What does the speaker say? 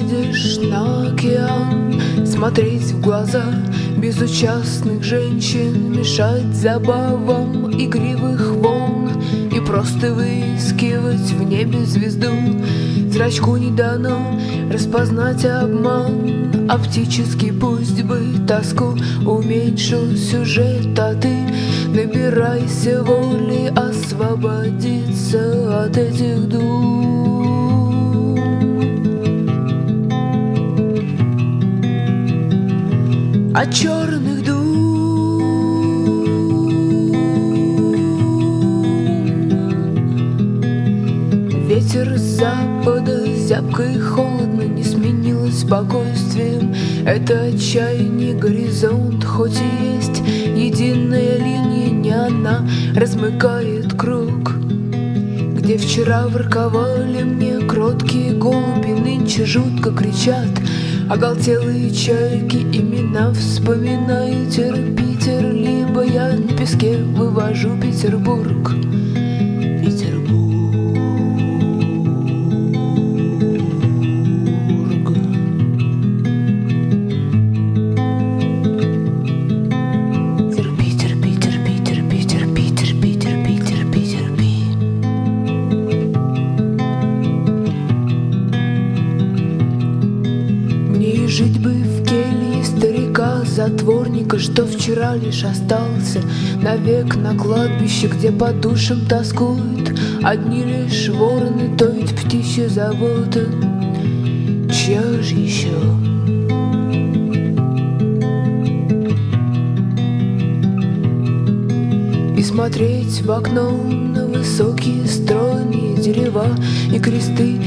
выйдешь на океан, смотреть в глаза безучастных женщин, мешать забавам игривых волн и просто выискивать в небе звезду. Зрачку не дано распознать обман оптический, пусть бы тоску уменьшил сюжет, а ты набирайся воли освободиться от этих дум. От черных дум. Ветер с запада зябко и холодно не сменилось спокойствием. Это отчаяние горизонт, хоть и есть единая линия, не она размыкает круг. Где вчера ворковали мне кроткие голуби, нынче жутко кричат оголтелые чайки. Имена вспоминаю Питер, либо я на песке вывожу Петербург. Жить бы в келье старика-затворника, что вчера лишь остался навек на кладбище, где по душам тоскуют одни лишь вороны, то ведь птичья забота. Чья же еще? И смотреть в окно на высокие стройные дерева и кресты